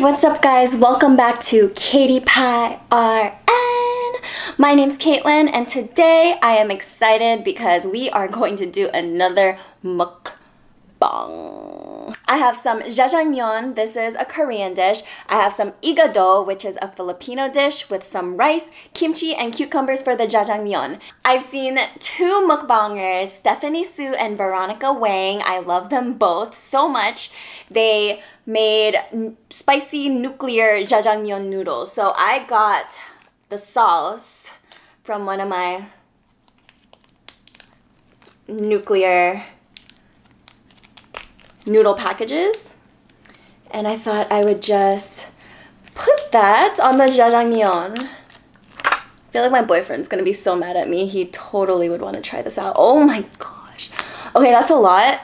What's up guys? Welcome back to Katie Pie RN. My name's Caitlin and today I am excited because we are going to do another mukbang. I have some jajangmyun. This is a Korean dish. I have some IGADO, which is a Filipino dish with some rice, kimchi, and cucumbers for the jajangmyun. I've seen two mukbangers, Stephanie Sue and Veronica Wang. I love them both so much. They made spicy nuclear jajangmyun noodles. So I got the sauce from one of my nuclear noodle packages, and I thought I would just put that on the jajangmyeon. I feel like my boyfriend's gonna be so mad at me. He totally would want to try this out. Oh my gosh. Okay, that's a lot.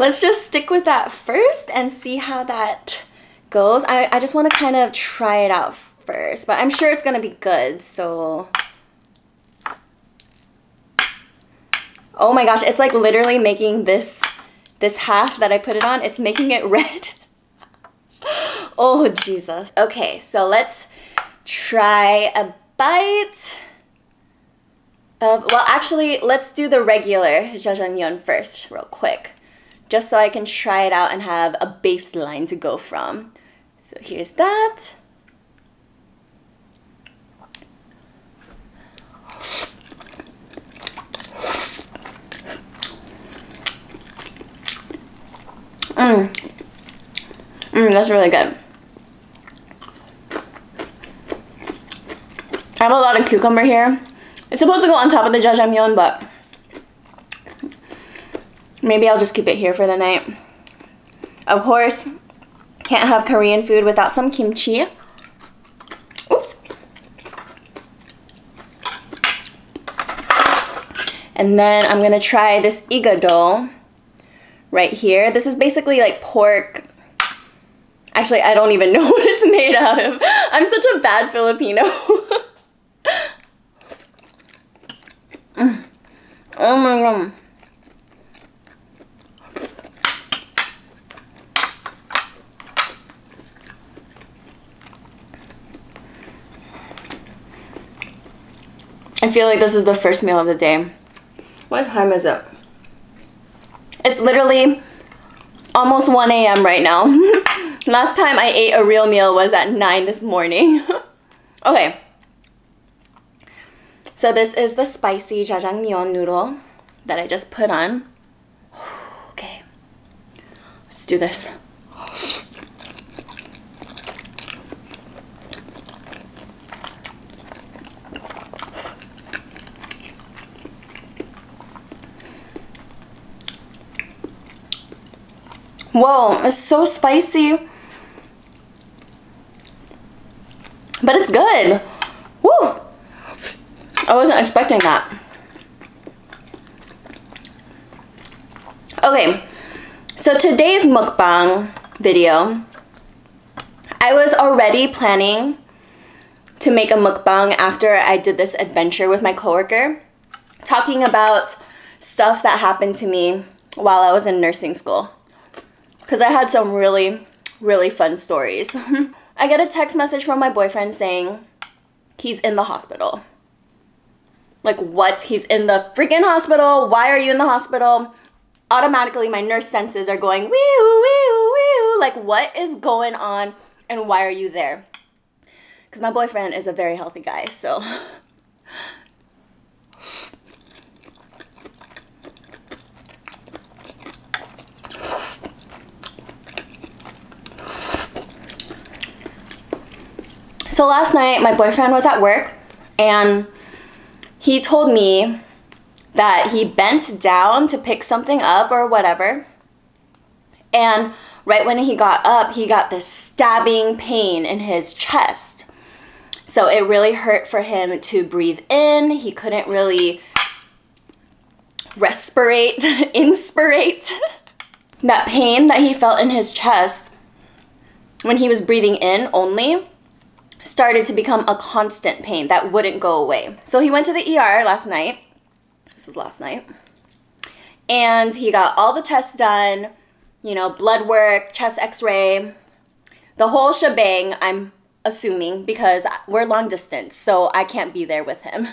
Let's just stick with that first and see how that goes. I just want to kind of try it out first, but I'm sure it's gonna be good, so. Oh my gosh, it's like literally making this half that I put it on, it's making it red. Oh Jesus. Okay, so let's try a bite of, well actually, let's do the regular jajangmyeon first real quick, just so I can try it out and have a baseline to go from. So here's that. That's really good. I have a lot of cucumber here. It's supposed to go on top of the jajangmyeon, but maybe I'll just keep it here for the night. Of course, can't have Korean food without some kimchi. Oops. And then I'm gonna try this IGADO right here. This is basically like pork. Actually, I don't even know what it's made out of. I'm such a bad Filipino. Oh my god. I feel like this is the first meal of the day. What time is it? It's literally almost 1 a.m. right now. Last time I ate a real meal was at 9 this morning. Okay. So this is the spicy jajangmyeon noodle that I just put on. Okay. Let's do this. Whoa, it's so spicy. But it's good. Woo! I wasn't expecting that. Okay, so today's mukbang video, I was already planning to make a mukbang after I did this adventure with my coworker, talking about stuff that happened to me while I was in nursing school. Because I had some really, really fun stories. I get a text message from my boyfriend saying he's in the hospital. Like, what? He's in the freaking hospital? Why are you in the hospital? Automatically, my nurse senses are going, wee wee wee. Like, what is going on and why are you there? Because my boyfriend is a very healthy guy, so. So last night, my boyfriend was at work, and he told me that he bent down to pick something up or whatever, and right when he got up, he got this stabbing pain in his chest. So it really hurt for him to breathe in. He couldn't really respirate, inspirate. That pain that he felt in his chest when he was breathing in only started to become a constant pain that wouldn't go away. So he went to the ER last night. This was last night. And he got all the tests done. you know, blood work, chest x-ray, the whole shebang, I'm assuming, because we're long distance, so I can't be there with him.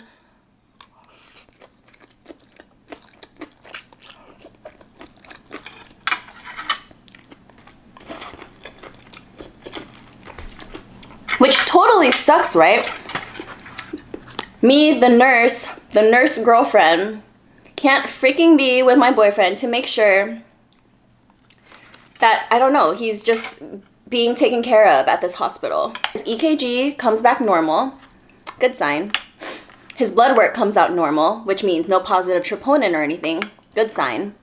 Which totally sucks, right? Me, the nurse girlfriend, can't freaking be with my boyfriend to make sure that, I don't know, he's just being taken care of at this hospital. His EKG comes back normal, good sign. His blood work comes out normal, which means no positive troponin or anything, good sign.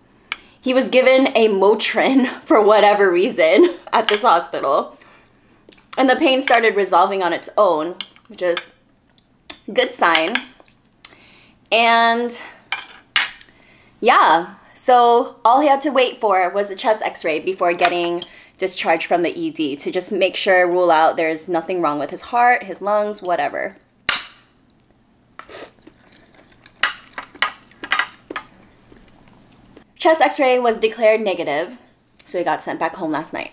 He was given a Motrin for whatever reason at this hospital. And the pain started resolving on its own, which is good sign. And yeah, so all he had to wait for was the chest x-ray before getting discharged from the ED to just make sure, rule out there's nothing wrong with his heart, his lungs, whatever. Chest x-ray was declared negative, so he got sent back home last night.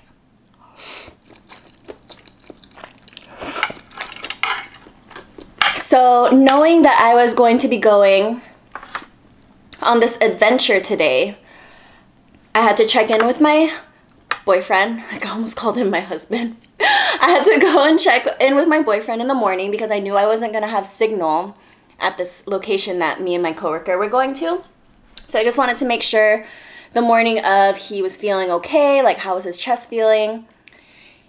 So knowing that I was going to be going on this adventure today, I had to check in with my boyfriend. I almost called him my husband. I had to go and check in with my boyfriend in the morning because I knew I wasn't going to have signal at this location that me and my coworker were going to. So I just wanted to make sure the morning of he was feeling okay, like how was his chest feeling.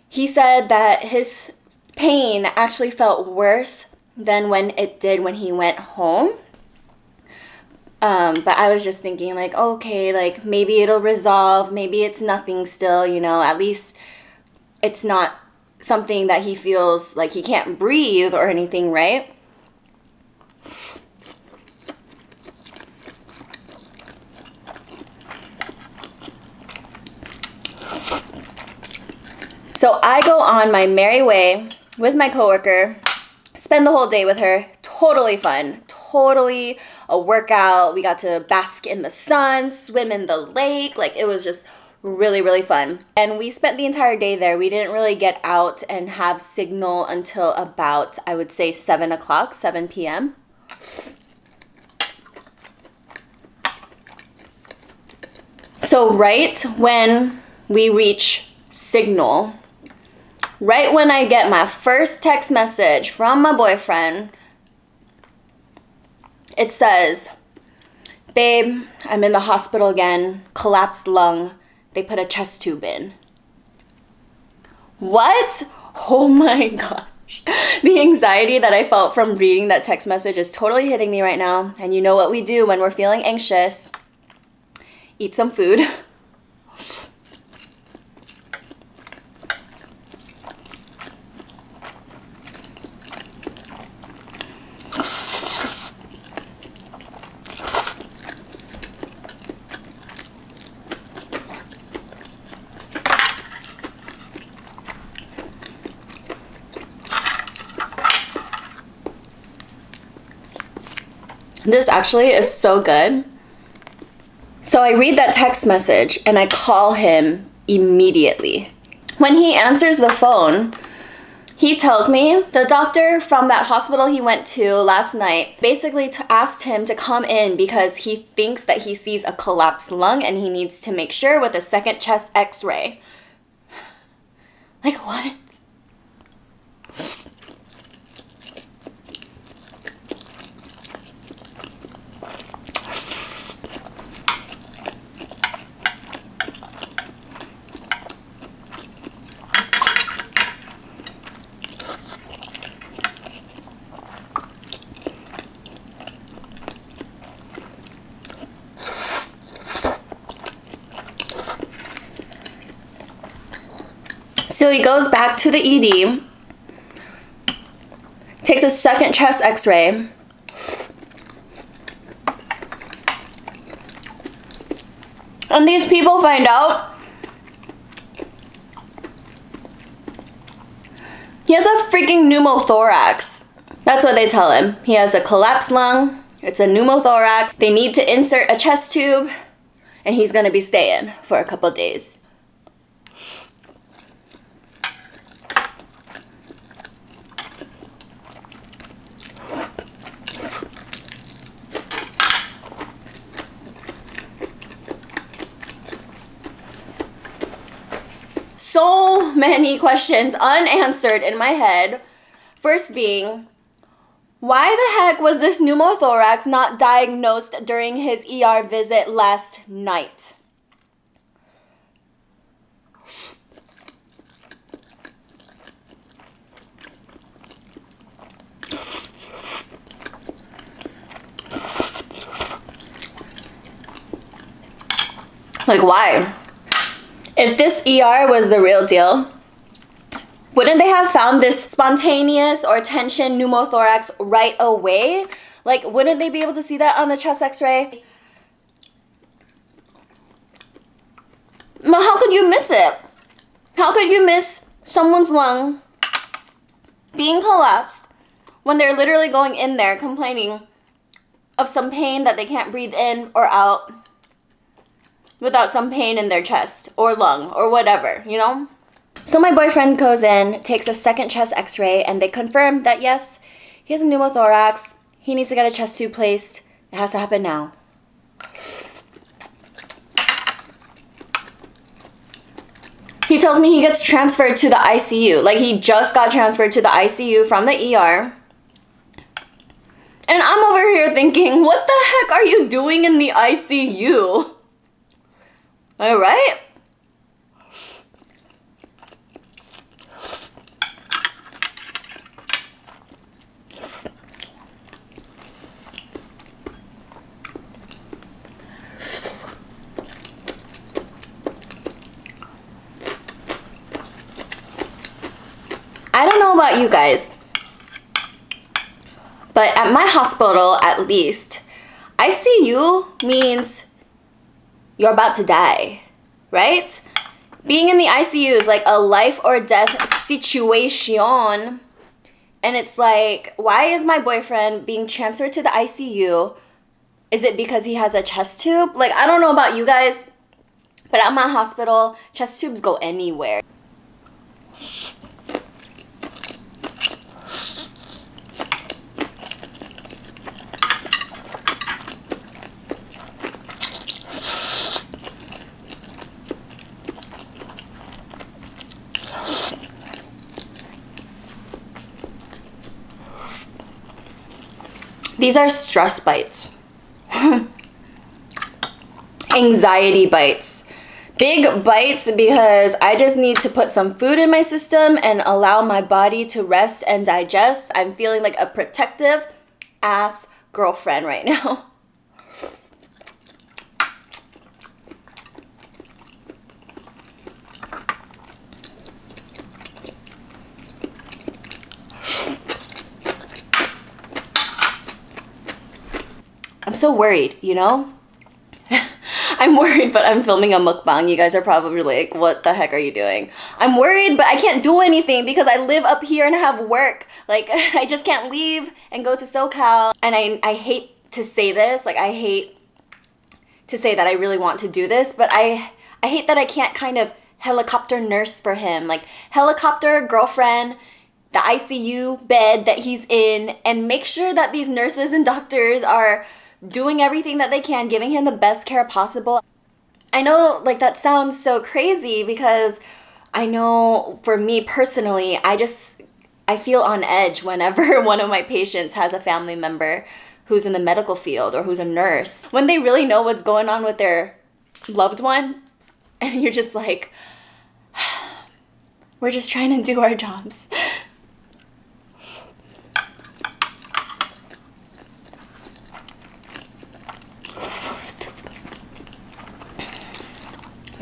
He said that his pain actually felt worse than when it did when he went home. But I was just thinking like, okay, like maybe it'll resolve, maybe it's nothing still, you know, at least it's not something that he feels like he can't breathe or anything, right? So I go on my merry way with my coworker, spend the whole day with her, totally fun, totally a workout. We got to bask in the sun, swim in the lake, like it was just really, really fun. And we spent the entire day there. We didn't really get out and have signal until about, I would say 7 o'clock, 7 p.m. So right when we reach signal, right when I get my first text message from my boyfriend, it says, "Babe, I'm in the hospital again, collapsed lung. They put a chest tube in." What? Oh my gosh. The anxiety that I felt from reading that text message is totally hitting me right now. And you know what we do when we're feeling anxious? Eat some food. This actually is so good. So I read that text message and I call him immediately. When he answers the phone, he tells me the doctor from that hospital he went to last night basically asked him to come in because he thinks that he sees a collapsed lung and he needs to make sure with a second chest x-ray. Like what? So he goes back to the ED, takes a second chest x-ray, and these people find out he has a freaking pneumothorax. That's what they tell him. He has a collapsed lung, it's a pneumothorax, they need to insert a chest tube, and he's gonna be staying for a couple days. so many questions unanswered in my head. First being, why the heck was this pneumothorax not diagnosed during his ER visit last night? Like, why? If this ER was the real deal, wouldn't they have found this spontaneous or tension pneumothorax right away? Like, wouldn't they be able to see that on the chest x-ray? But how could you miss it? How could you miss someone's lung being collapsed when they're literally going in there complaining of some pain that they can't breathe in or out without some pain in their chest or lung or whatever, you know? So my boyfriend goes in, takes a second chest x-ray, and they confirm that yes, he has a pneumothorax. He needs to get a chest tube placed. It has to happen now. He tells me he gets transferred to the ICU. Like, he just got transferred to the ICU from the ER. And I'm over here thinking, what the heck are you doing in the ICU? All right? I don't know about you guys, but at my hospital, at least, ICU means you're about to die, right? Being in the ICU is like a life or death situation. And it's like, why is my boyfriend being transferred to the ICU? Is it because he has a chest tube? Like, I don't know about you guys, but at my hospital, chest tubes go anywhere. These are stress bites. Anxiety bites. Big bites because I just need to put some food in my system and allow my body to rest and digest. I'm feeling like a protective ass girlfriend right now. I'm so worried, you know? I'm worried, but I'm filming a mukbang. You guys are probably like, what the heck are you doing? I'm worried, but I can't do anything because I live up here and have work. Like, I just can't leave and go to SoCal. And I hate to say this. Like, I hate to say that I really want to do this, but I hate that I can't kind of helicopter nurse for him. Like, helicopter girlfriend, the ICU bed that he's in, and make sure that these nurses and doctors are doing everything that they can, giving him the best care possible. I know, like, that sounds so crazy because I know for me personally, I feel on edge whenever one of my patients has a family member who's in the medical field or who's a nurse. When they really know what's going on with their loved one, and you're just like, we're just trying to do our jobs.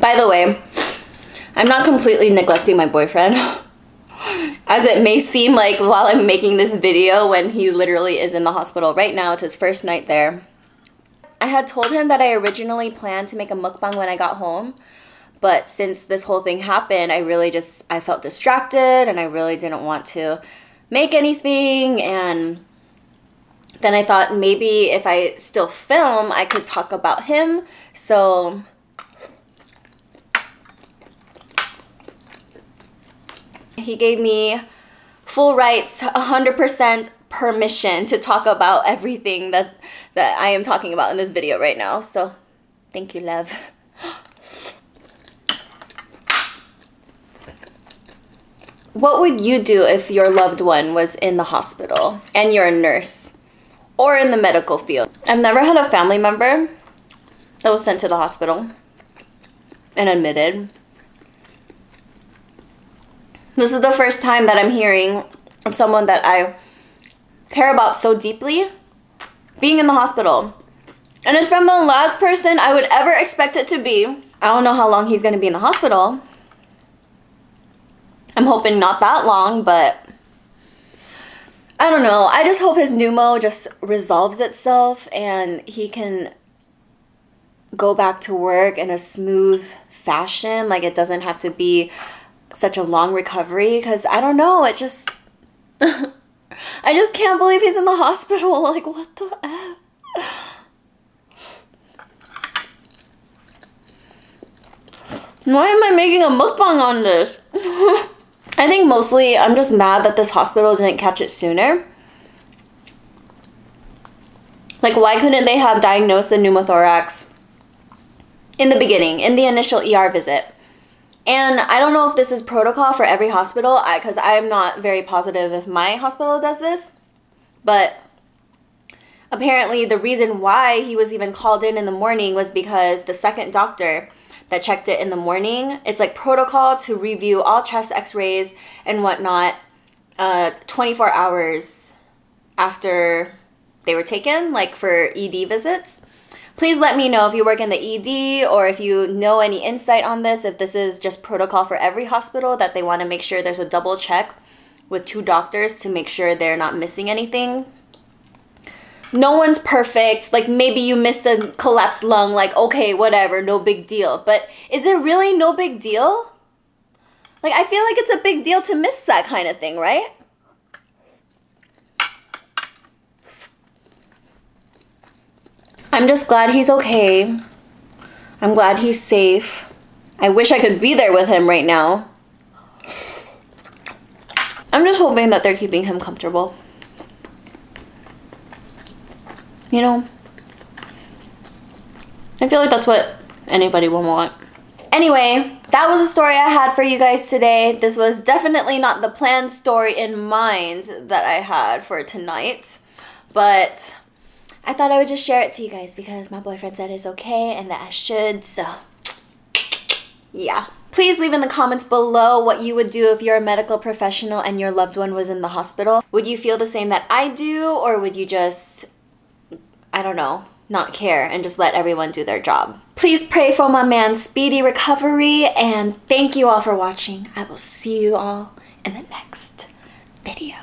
By the way, I'm not completely neglecting my boyfriend, as it may seem like while I'm making this video when he literally is in the hospital right now. It's his first night there. I had told him that I originally planned to make a mukbang when I got home, but since this whole thing happened, I felt distracted and I really didn't want to make anything. And then I thought maybe if I still film, I could talk about him. So he gave me full rights, 100% permission to talk about everything that I am talking about in this video right now. So, thank you, love. what would you do if your loved one was in the hospital and you're a nurse or in the medical field? I've never had a family member that was sent to the hospital and admitted. This is the first time that I'm hearing of someone that I care about so deeply being in the hospital. And it's from the last person I would ever expect it to be. I don't know how long he's going to be in the hospital. I'm hoping not that long, but I don't know. I just hope his pneumo just resolves itself and he can go back to work in a smooth fashion. Like, it doesn't have to be such a long recovery, because I don't know, it just I just can't believe he's in the hospital. Like, what the F? Why am I making a mukbang on this? I think mostly I'm just mad that this hospital didn't catch it sooner. Like, why couldn't they have diagnosed the pneumothorax in the beginning, in the initial ER visit? And I don't know if this is protocol for every hospital, because I'm not very positive if my hospital does this. But apparently the reason why he was even called in the morning was because the second doctor that checked it in the morning, it's like protocol to review all chest x-rays and whatnot 24 hours after they were taken, like for ED visits. Please let me know if you work in the ED or if you know any insight on this, if this is just protocol for every hospital, that they want to make sure there's a double check with 2 doctors to make sure they're not missing anything. No one's perfect. Like, maybe you missed a collapsed lung, like, okay, whatever, no big deal. But is it really no big deal? Like, I feel like it's a big deal to miss that kind of thing, right? I'm just glad he's okay. I'm glad he's safe. I wish I could be there with him right now. I'm just hoping that they're keeping him comfortable. You know? I feel like that's what anybody will want. Anyway, that was a story I had for you guys today. This was definitely not the planned story in mind that I had for tonight, but I thought I would just share it to you guys because my boyfriend said it's okay and that I should, so yeah. Please leave in the comments below what you would do if you're a medical professional and your loved one was in the hospital. Would you feel the same that I do, or would you just, I don't know, not care and just let everyone do their job? Please pray for my man's speedy recovery, and thank you all for watching. I will see you all in the next video.